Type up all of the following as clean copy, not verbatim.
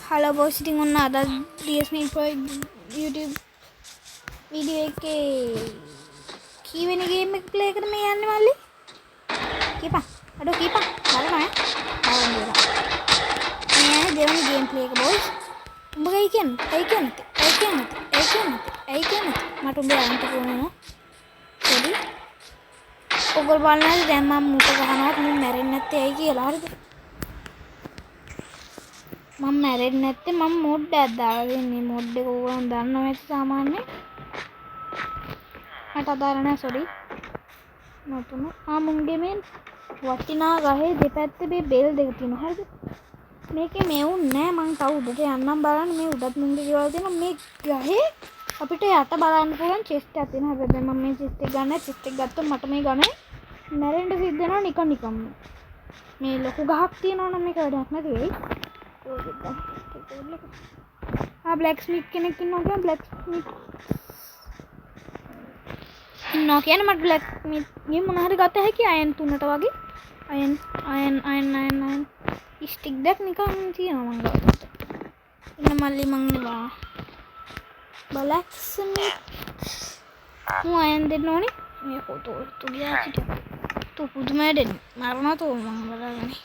Hello boys, sitting on another DSM Pro YouTube video එකේ කීවෙනි game එක play කරන්න මේ යන්නේ මල්ලි කීපා අඩෝ කීපා බලනවා මේ දෙවනි ගේම් ප්ලේ එක boys උඹ ගයි කියන්නේ මට උඹ යන්න ඕනේ පොඩි ඔගොල්ලෝ බලන්න දැන් මම මුක ගහනවත් මම මැරෙන්නේ නැත්තේ ඇයි කියලා හරිද මම මැරෙන්නේ නැත්තේ මම මොඩ් එකක් දාලා දෙන්නේ මොඩ් එක ඕගොල්ලෝ දන්නව ඇති සාමාන්‍යයෙන් මට අදාළ නැහැ සෝරි නතුන මුංගේ මේ වටිනා ගහේ දෙපැත්තේ මේ බෙල් දෙක තියෙනවා හරිද මේකේ මෙවුන් නෑ මං තව උඩට යන්නම් බලන්න මේ උඩත් මුංගේ ගෙවල් තියෙනවා මේ ගහේ අපිට යට බලන්න පුළුවන් චෙස්ට් එකක් තියෙනවා හැබැයි මම මේ චෙස්ට් එක ගන්න චෙස්ට් එක ගත්තොත් මට මේ ගහේ මැරෙන්න සිද්ධ වෙනවා නිකන් මේ ලොකු ගහක් තියෙනවා නම් මේක වැඩක් නැති වෙයි blacksmith කෙනෙක් ඉන්නවා කියන blacksmith ඉන්නවා කියන්නේ මට blacksmith ගේ මොන හරි ගත හැකි අයන් තුනට වගේ අයන් ස්ටික් දෙක නිකන් තියෙනවා මං ගාවට ඉන්න මල්ලි මං නෙවා blacksmith මම අයන් දෙන්න ඕනේ මේ ෆොටෝ තු ගියා හිටියා තු පුදුමයි දෙන්නේ මරනවා තෝ මං බලන්නේ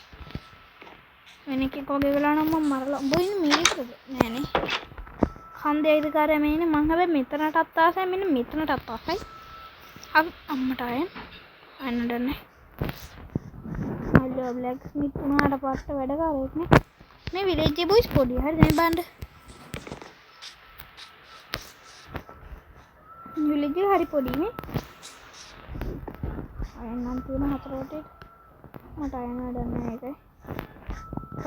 मैंने के कोगे वेला නම් මම මරලා උඹ ඉන්නේ මේකද නෑනේ හන්දේ අයිතිකාරය මේ ඉන්නේ මං හැබැයි මෙතනටත් ආසයි මෙන්න මෙතනටත් ආසයි අම්මට අයන් නඩන්නේ මල්ලෝ බ්ලැක්ස්මිත් උනාට පස්සේ වැඩකාරයෙක් නේ මේ විලේජ් එකේ බොයිස් පොඩි හරිද මේ බණ්ඩ විලේජ් එක හරි පොඩි නේ අයන් නම් තියෙන හතරට මට අයන් නඩන්නේ ඒකයි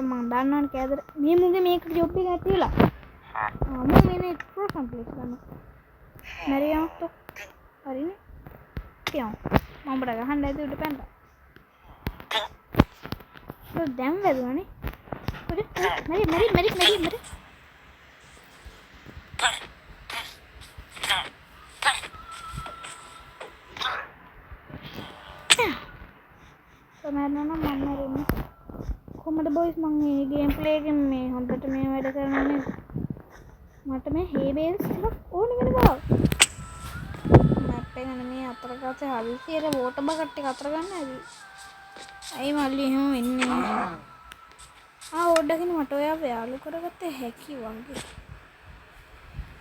මම දන්නවනේ කෑදර මේ මුගේ මේක ජොබ් එක ඇති වෙලා මම මේ ප්‍රෝ කම්ප්ලීට් කරනවා මරියම් તો හරිනේ කියමු මම බඩ ගහන්න ඇද උඩ පැනලා දැන් වැදුණනේ පොඩි මරි සමහරවල් මම මරන්නේ කොහමද බොයිස් මම මේ ගේම් ප්ලේ එකෙන් මේ හොඳට මේ වැඩ කරනනේ මට මේ හේ බේල්ස් ටිකක් ඕනේ වෙනවා මැප් එක මේ අතර ගාතේ හවිසියේ වෝටර් බකට් ටික අතර ගන්න ඇති ඇයි මල්ලි එහෙම වෙන්නේ ඕඩකින් මට ඔයාව යාළු කරගත්තේ හැකි වගේ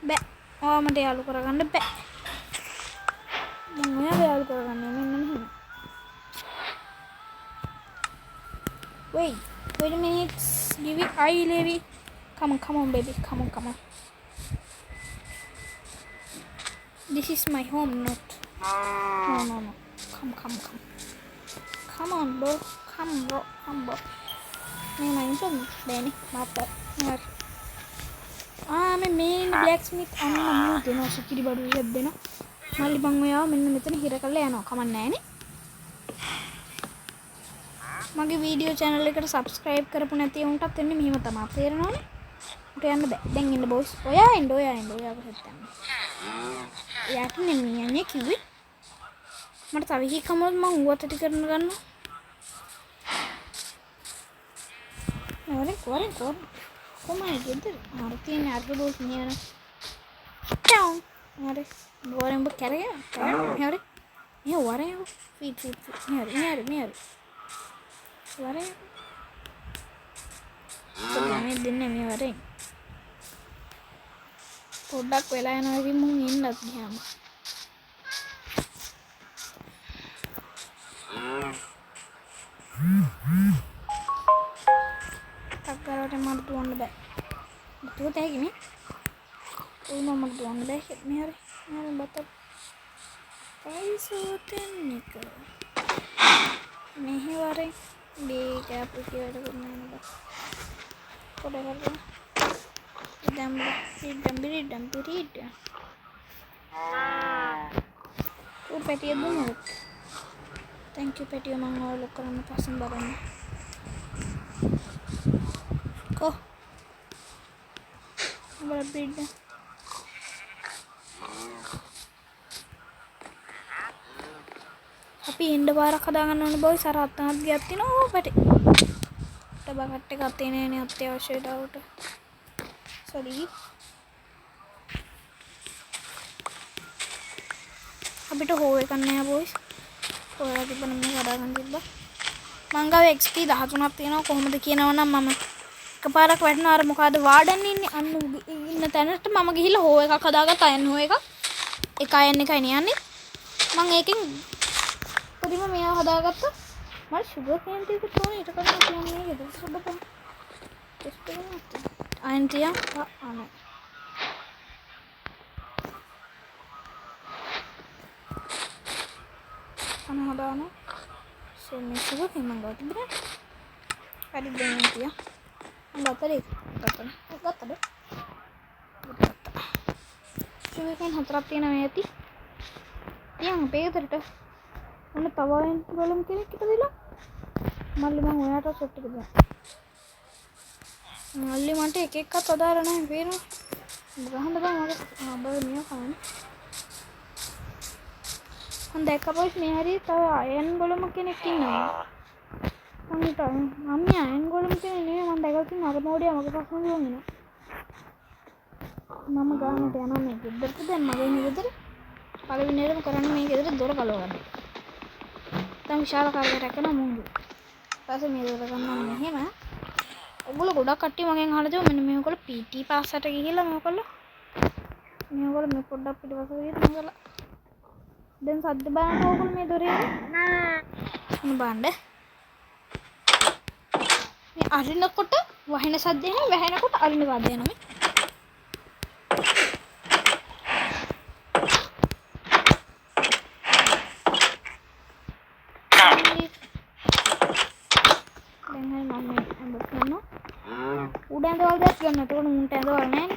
බෑ ඔයා මට යාළු කරගන්න බෑ මම ඔයාව යාළු කරගන්නේ මෙන්න මෙහෙම Wait a minute. Give it eye, Levi. Come on, baby. Come on. This is my home, not. No. Come. Come on, bro. Come, bro. May main son, Benny. Mata. मैं main blacksmith अन्न नमूद देना सुखी बारू जब देना माली बंगो यार मैंने मितने हीरा कर ले आना कमन नहीं ने මගේ වීඩියෝ channel එකට subscribe කරපු නැති උන්ටත් එන්නේ මෙහෙම තමයි තේරෙනවනේ උට යන්න බෑ දැන් ඉන්න boys ඔයා කොහෙද යන්නේ යාට නෙමෙයි යන්නේ කිව්වේ මට තව එකක් කමොත් මම ඌවත් ඇති කරන ගන්නවා වරේ කොහමද ගෙදර අර තියෙන අර boys නියන down හරි වරේ උඹ කරගෙන හරි මේ වරේ ෆීට් හරි What? Kami dinner me wari. Product wala na ri mong inlat niya. Tagaro re mar duan ba. Tu te gi me. Uno mar duan ba hit me hari. Hari batal. Paiso tennika. Mehi wari. Di kayak pergi ada kemana bah? Kode kerja? Dampiri dah. Peti itu nggak? Thank you peti emang lo karena pasang barangnya. Kok? Berbeda. අපි එන්න බාරක් හදාගන්න ඕනේ බොයි සර අත්තනත් ගියක් තිනවා පැටි. ටබකට එකක් තියෙනනේ අත්‍යවශ්‍ය ඩවුට. sorry අපිට හෝ එකක් නැහැ boys ඔයාලා තිබ්බනම් මේ හදාගන්න තිබ්බා මං ගාව XP 13ක් තියෙනවා කොහොමද කියනවනම් මම එකපාරක් වැටෙනවා අර මොකද වාඩන් ඉන්නේ අන්න ඉන්න තැනට මම ගිහිල්ලා හෝ එකක් හදාගත්ත අයන් හෝ එකක් එක අයන් එකයි නියන්නේ මං ඒකෙන් පොඩිම මෙයා හදාගත්තා මට sugar cane ටික තෝරන ඊට කලින් කියන්නේ ගෙදර සුබපන් ටෙස්ට් එක අයන් තියා අනේ අනහදාන සෙන්නේ sugar cane මං ගාව තිබුණා හරි දෙන්න තියා ගත්තද sugar cane හතරක් තියෙනවා මේ ඇති තියන් අපේ ගෙදරට ඔන්න තවයෙන් බලමු කෙනෙක් ඉපදිලා මල්ලි මම ඔයාට සෙට් එක දෙන්න මල්ලි මන්ට එක එකක් අදාළ නැහැ පේනවා ගහන්න බෑ මට බය මියා කන්නේ මම දැක්ක පොයිස් මේ හරිය තව අයන් ගොලම කෙනෙක් ඉන්නවා මම හිතුවා මම අයන් ගොලම කෙනෙක් නෙවෙයි මම දැකලා තියෙන අර මොඩියා මගේ පස්සෙන් ගිහින් මම ගානට යනවා මේ ගෙදරට දැන් මගේ ගෙදර පළවෙනියටම කරන්නේ මේ ගෙදර දොර කලව ගන්න. දැන් විශාල කාර්යයක් කරන මුංගු. ඊපස්සේ මේ දොර ගන්නවා මෙහෙම. ඔගොල්ලෝ ගොඩක් කට්ටිය මගෙන් අහලා තියෙනවා මෙන්න මේගොල්ලෝ PT පාසට ගිහිල්ලා මේගොල්ලෝ මේ පොඩ්ඩක් පිටවස ගිහින් මේගොල්ලෝ දැන් සද්ද බලන්න ඕගොල්ලෝ මේ දොරේ යන්නේ. බලන්න. මේ අරිනකොට වහින සද්ද එනවා වැහෙනකොට අරින සද්ද එනවා මේ. උඩ ඇඳවල දැස් ගන්න. එතකොට මුන්ට ඇඳවල නැහැ.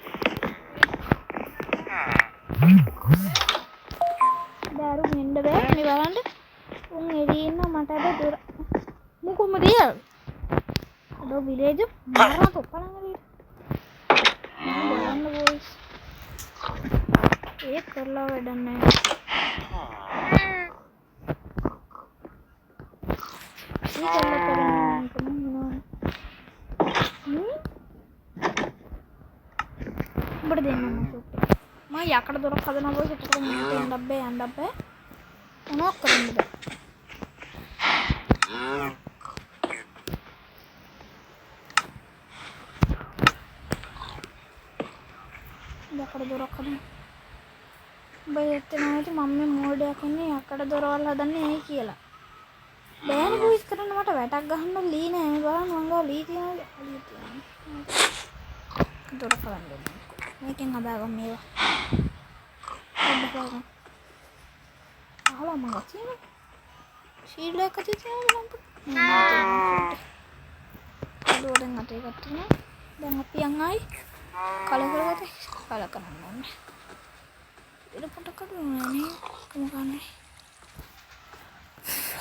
දාරු මෙන්න බෑ. මේ බලන්න. උන් එළියේ ඉන්න මට අද දොර මොකම ගියා. අද විලේජ් මාරා තොප්පලන් හරියට. බලන්න බෝයිස්. ඒක කරලා වැඩක් නැහැ. මේ කරලා කරන්නේ උඹට දෙන්න මම යකඩ දොරක් හදනවා බෝයිස් එතකොට මුන්ට යන්න බෑ මොනවක් කරන්නද යකඩ දොරක් හදන්න බයි එතන ඇති මම මේ මෝඩයක් ඉන්නේ යකඩ දොරවල් හදන්නේ ඇයි කියලා බෑනේ බෝයිස් කරන්න මට වැටක් ගහන්න ලී නෑ මේ බලන්න මං ගාව ලී තියෙනවා දොර හදන්න මේකෙන් හදාගමු මේවා හදාගමු අහලා මම ගත්තා ශීල්ඩ් එකක් තියෙනවා මම දොරෙන් අතේ ගත්තා දැන් අපි යන් ආයි කල කරන්න ඕනේ ඉර පොටක් අදුනේ කොහොමද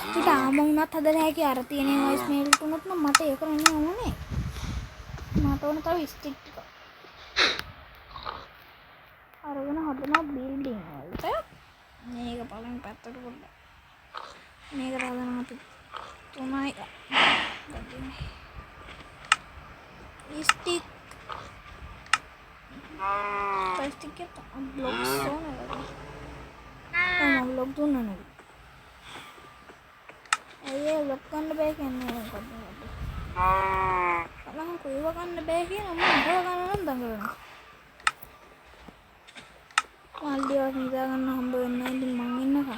අපිට ආම වුණත් හදලා හැකි අර තියෙන වොයිස් මේල් තුනත් නම් මට ඒක නෙමෙයි ඕනේ මට ඕන තව ස්ටික් ටික අරගෙන හදනවා බිල්ඩින් වලට මේක පළවෙනි පැත්තට පොඩ්ඩක් මේක හදනවා අපි තුනයි ස්ටික් ප්ලාස්ටික් එක බ්ලොක්ස් ඕනේ මම බ්ලොක් දුන්නා නේද අයියේ බ්ලොක් ගන්න බෑ කියන්නේ මොකක්ද බලන්න කොයිව ගන්න බෑ කියන මම හිතව ගන්න නම් දඟලනවා මල්ලියක් නිදා ගන්න හම්බ වෙන්නේ නැහැ ඉතින් මං ඉන්නකම්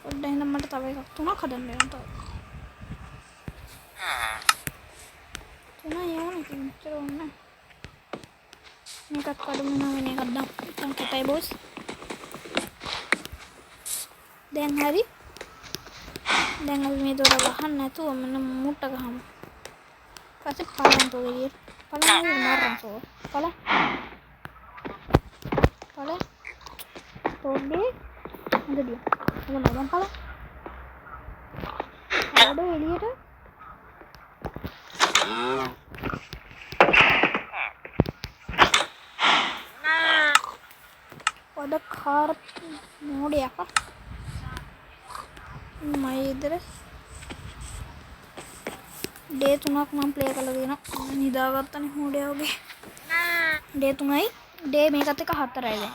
පොඩ්ඩක් මට තව එකක් තුනක් හදන්න වෙනවා තව තුනයි යවන්නේ කිච්චර ඕනේ මේකත් කඩමු නම් වෙන එකක් දාමු දැන් කටයි බොස් දැන් හරි දැන් අපි මේ දොර වහන්න නැතුව මෙන්න මුට්ට ගහමු පස්සේ පලන් තෝගෙලිය පලන් මාරන් තෝ පලන් තෝගේ හදදිය මොන නම් පලන් ආඩ එළියට අද කාර් මෝඩයක් මම ඉදර ඩේ 3ක් මම ප්ලේ කරලා තියෙනවා නිදාගත්තනේ මෝඩයා වගේ ඩේ 3යි ඩේ මේකත් එක 4යි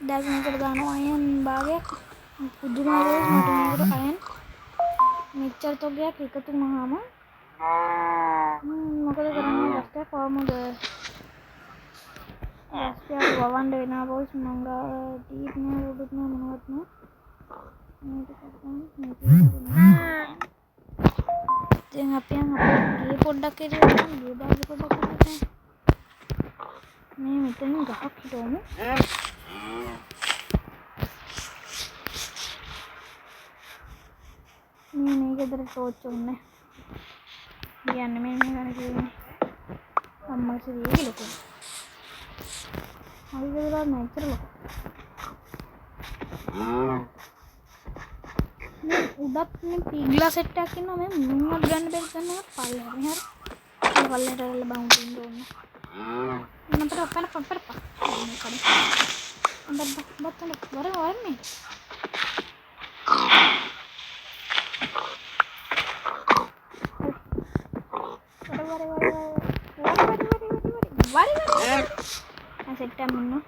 දැන් මේකට දානවා අයන් භාගයක් පුදුමාවේ මට මේකට අයන් මෙච්චර තොගයක් එකතු වුණාම මොකද කරන්නේ දැක්ක කොහමද දැක්ක වවන්න වෙනවා බොස් මම ඩීප් නේ උඩුත් නේ මොනවත් නෑ දැන් අපි ගේ පොඩ්ඩක් ඉරියව්ව ගේ බාග පොඩ්ඩක් ඉරියව්ව මේ මෙතන ගහක් හිටවමු මේ ගෙදර ටෝච් උන්නේ කියන්නේ මේ ගන්න කියන්නේ අම්මා සිරියේ ලොකු හරි ගෙදර නැතර ලොකු උඩත් මේ පීග්ලා සෙට් එකක් ඉන්නවා මේ මුන්නක් ගන්න බැරි කරනවා පල්ලෙහා මෙහර පල්ලෙහාට වල බවුන්ටින් ඕන නම්බර අපන පම්පර පා මේ කඩ බත්තන වරන්නේ సెట్ అమ్మను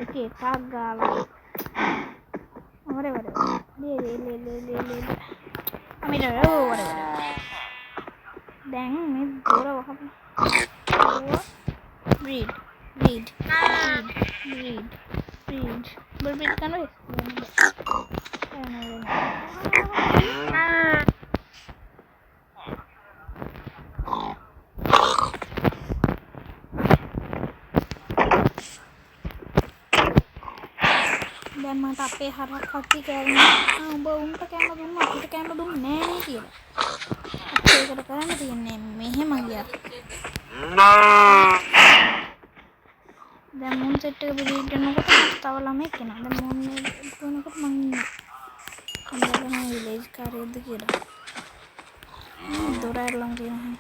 ఓకే తాగాల ఒరే ఒరే లే అమిరా ఒరే දැන් මේ දොර වහපන් read කරනවා දැන් මට අපේ හරක් කට්ටි කෑවෙනවා උඹ උන්ට කෑම දුන්නා අපිට කෑම දුන්නේ නෑ නේ කියලා ඒකට කරන්න තියන්නේ මෙහෙම ගියා දැන් මුන් සෙට් එක බිලීට් කරනකොට තව ළමෙක් එනවා දැන් මුන් කරනකොට මං ඉන්නවා අම්මලා විලේජ් කාර්යයක්ද කියලා දොර ඇරලා තියෙනවා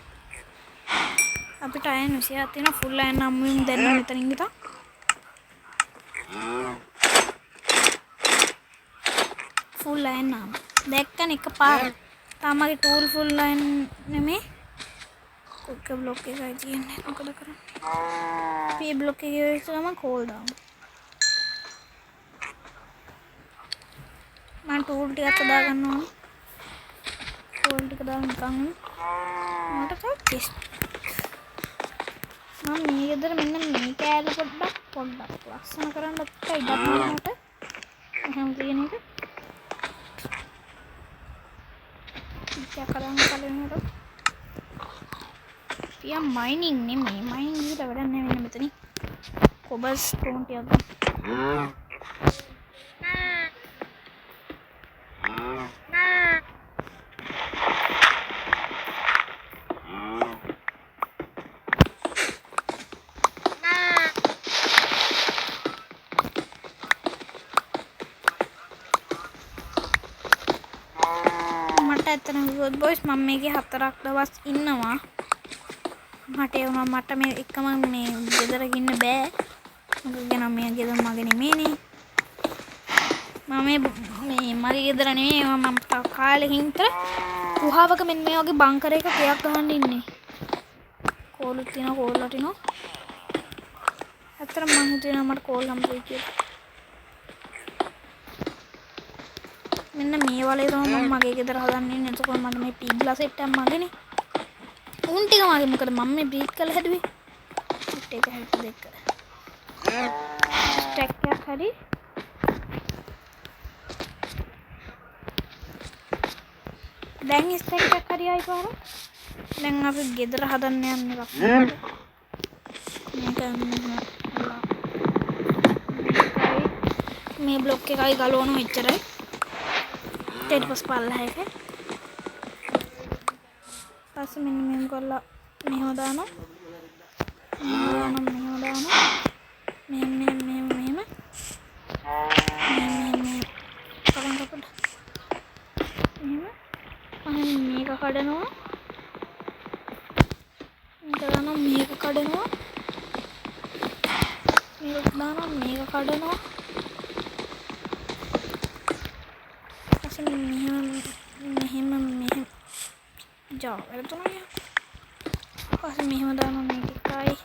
අපිට අයන් 26ක් තියෙනවා ෆුල් අයන් අම්මුම් දැන් මෙතනින් ගිතා ෆුල් අයන් නම් දැක්කන එකපාර තමගේ ටූල් ෆුල් අයන් නෙමේ කොක බ්ලොක් එකයි තියෙන්නේ මොකද කරන්නේ පී බ්ලොක් එකේ ඉස්සරම කෝල් දාමු මම ටූල් ටිකක් හදා ගන්නවා ටූල් ටික දාලා නිකන් මට තව මම මේ ගෙදර මෙන්න මේ කෑල්ල පොඩ්ඩක් ලස්සන කරන්න ඉඩක් මට එහෙනම් තියෙන එක क्या करेंगे करेंगे तो या माइनिंग नहीं माइनिंग ही लग रहा है मैंने इतनी कोबल्स स्टोन किया था බොයිස් මම මේකේ 4ක් දවස් ඉන්නවා මට ඒ වුණා මට මේ එකම මේ ගෙදර ඉන්න බෑ මොකද නම් මේ ගෙදර මගේ නෙමෙයිනේ මම මේ මගේ ගෙදර නෙමෙයි මම කාලෙකින් විතර ගුහාවක මෙන්න මේ වගේ බංකර් එකක් ගයක් ගහන්න ඉන්නේ කෝලුත් තියෙනවා කෝල් වටිනවා අතර මම හිතුවා මට කෝල් හම්බුයි කියලා මෙන්න මේ වලේ තමයි මම මගේ ගෙදර හදන්නේ එතකොට මට මේ පීග්ලා සෙට් එකක් මගේනේ උන් ටික මගේ මොකද මම මේ බ්‍රීත් කරලා හැදුවේ සෙට් එක 62 ස්ටැක් එකක් හරි දැන් ස්ටැක් එකක් හරි ආයි පාර දැන් අපි ගෙදර හදන්න යන්නේ මේක මේ බ්ලොක් එකයි ගලවනු මෙච්චරයි ඊට පස්සේ පල්ලෙහා එක පස්සේ මෙන්න මෙහෙම කරලා මෙහෙම දානවා මෙහෙම මේක කඩනවා මේක මේක දානවා මේක කඩනවා අසල මෙහෙම ජා වැරදුනා පස්සේ මෙහෙම දානවා මේක එකයි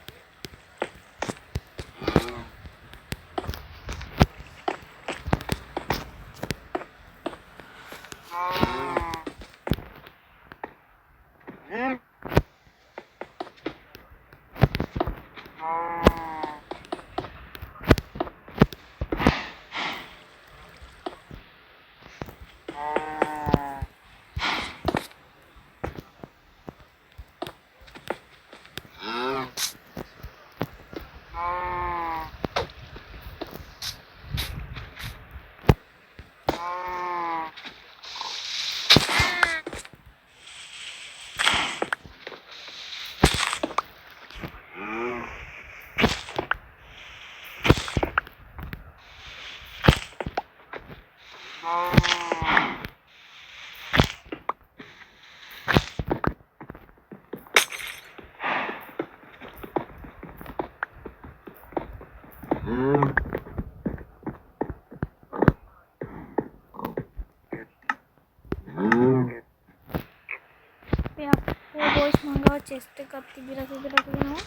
chest එකක් තිබිලා තියෙනවා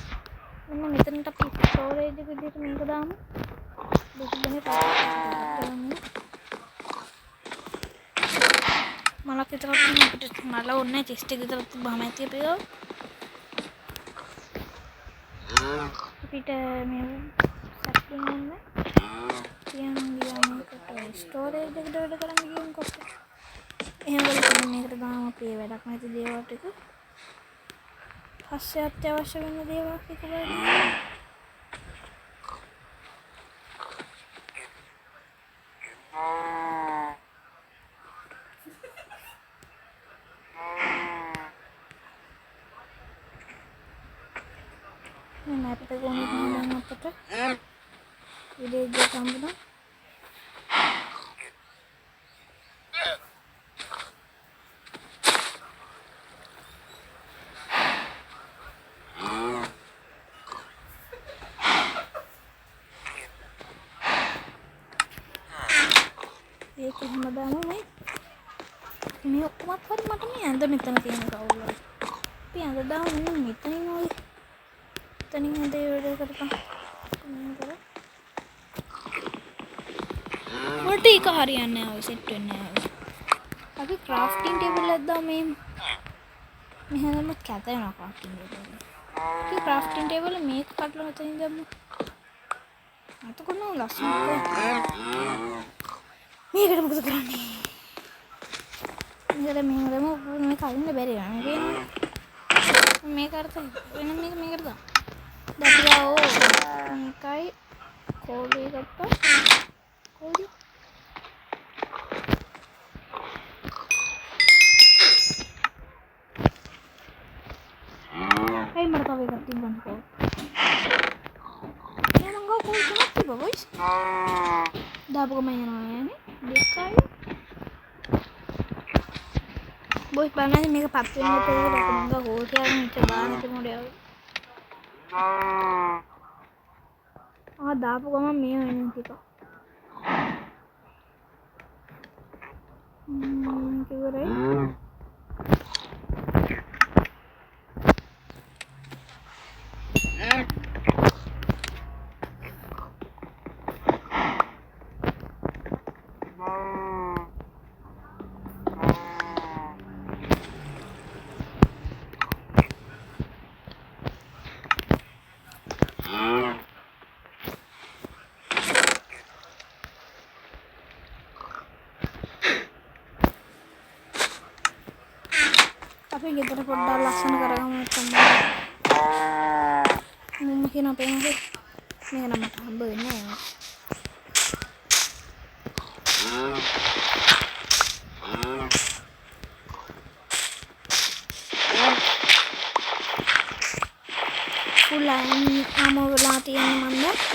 මෙන්න මෙතනට අපි ස්ටෝරේජ් එක විදිහට මේක දාමු දෙකනේ පාස්වර්ඩ් මලක් විතරක් තියෙන අපිට මල ඕනේ chest එක විතරක් තිබ්බම ඇති අපිට මේ සැප්ලින් ඕනේ මේකට ස්ටෝරේජ් එකට වැඩ කරන්න ගියොත් එහෙම වෙලෙ මේකට දාමු අපි වැඩක් නැති දේවල් ටික පස්සේ අත්‍යවශ්‍ය වෙන දේවල් විතරයි මේ මැප් එක ඕනේ නම් අපිට විලේජ් එක හම්බුණා ඒක එහෙම දාමු මේ ඔක්කොමත් හරි මට මේ ඇඳ මෙතන තියෙන කවුල අපි ඇඳ දාමු මෙන්න මෙතනින් ඔය එතනින් ඇඳ වැඩ කරපන් මට ඒක හරියන්නේ නැහැ ඔය සෙට් වෙන්නේ නැහැ අපි ක්‍රාෆ්ටිං ටේබල් එකක් දාමු මෙහෙම කැත වෙනවා ක්‍රාෆ්ටිං ටේබල් එක ක්‍රාෆ්ටිං ටේබල් මේක කඩලා මෙතනින් දාමු අතකොන්න ලස්සන මේකට මොකද කරන්නේ මේකට මෙහෙම දමු මේ කලින්ද බැරි නෑ මේක අර්ථ වෙන මේකට දාන්න දැක්කෝ මේකයි කෝලේ ගත්තා කෝලේ hey මට තව එකක් තිබ්බන්කෝ මම ගෝ කෝල් තුනක් තිබ්බා බොයිස් දාපු ගමන් යනවා යන්නේ දෙකයි බොයිස් බලන්න මේක පත් වෙන්න පුළුවන් මම ගෝ කෝල් කියන්නේ ඉත බාන කෙනෙකුට දාපු ගමන් මේ වෙන ටික ඉවරයි අපි ගෙදර පොඩ්ඩක් ලස්සන කරගමු තමයි මම කියන අපේ මේක නම් මට හම්බ වෙන්නේ නැහැ full ammo වෙලා තියෙන්නේ මන්ද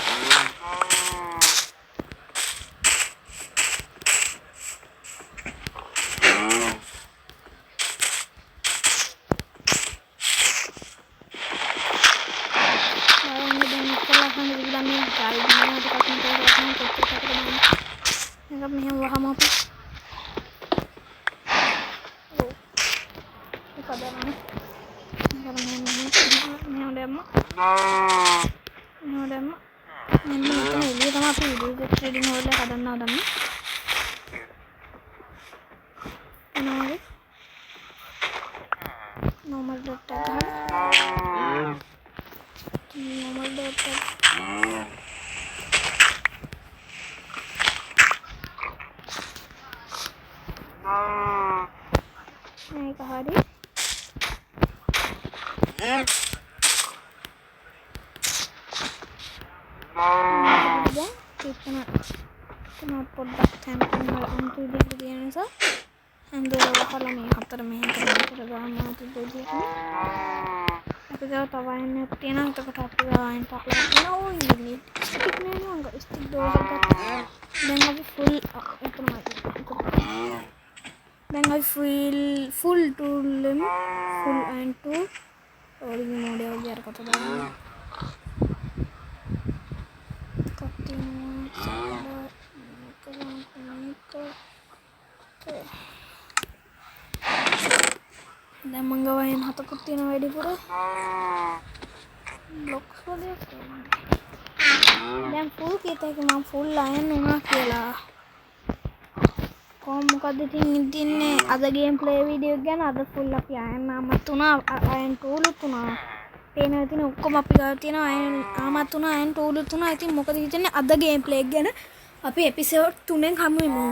සයිඩ් එකට කටින් කරලා කොච්චර කටද බලන්න. මේක මෙහෙම වහම අපි ඔව් ඒක දැම්මනේ. මෙහෙම දැම්මා. මෙහෙම දැම්මා. මෙන්න මෙතන එළිය තමයි අපි වීඩියෝ ට්‍රේඩින් හෝල් එක හදන්න හදන්නේ. එනවාගේ normal dot එක ගහලා normal dot එක මේක හරි දැන් පොඩ්ඩක් කැම්පින් වල අන්තු විදිහට තියෙන නිසා හැන්දෝල වහලා මේ හතර මෙහෙට ගානවා තිබ්බදී අපි ගාව තව අයන්නක් තියෙනවා. එතකොට අපි ගාව අයන්න පහලා තියෙනවා. ඔය ඉන්නේ ස්ටික් නෑ නංග ස්ටික් ඩෝස් එකක් දැන් අපි ෆුල් එතනයි දැන් අපි ෆුල් ටූල් ෆුල් අයන් ටූල් ඔරිජිනල් මෝඩ් එක ගියර කොට දාන්න දැන් මං ගාව අයන් හතකුත් තියෙනවා වැඩිපුර බ්ලොක්ස් වගේ දැන් ෆුල් කීත එක මම ෆුල් අයන් වුණා කියලා කොහොම මොකද ඉතින්නේ අද ගේම් ප්ලේ වීඩියෝ එක ගැන අද ෆුල් අපි අයන් ආමත් උනා අයන් ටූලුත් උනා පේනවා ඉතින් ඔක්කොම අපි ගාව තියෙනවා අයන් ආමත් උනා අයන් ටූලුත් උනා ඉතින් මොකද හිතන්නේ අද ගේම් ප්ලේ එක ගැන අපි එපිසෝඩ් 3 ෙන් හමු වෙමු